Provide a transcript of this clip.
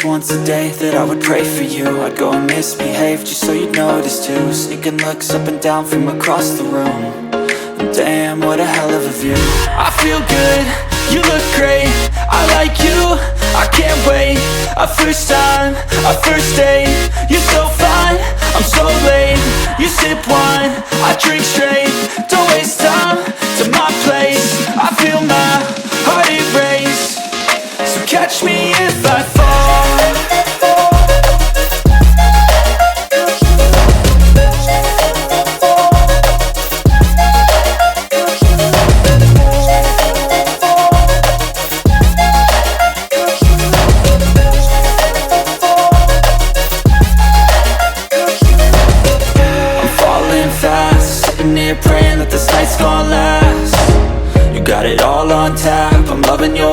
least once a day that I would pray for you. I'd go and misbehave just so you'd notice too. Sneaking looks up and down from across the room. And damn, what a hell of a view. I feel good, you look great, I like you, I can't wait. A first time, a first date, you're so fine, I'm so late. You sip wine, I drink straight, don't waste time to my place. I feel my heart erase, so catch me if I fall. Praying that this night's gonna last. You got it all on tap, I'm loving your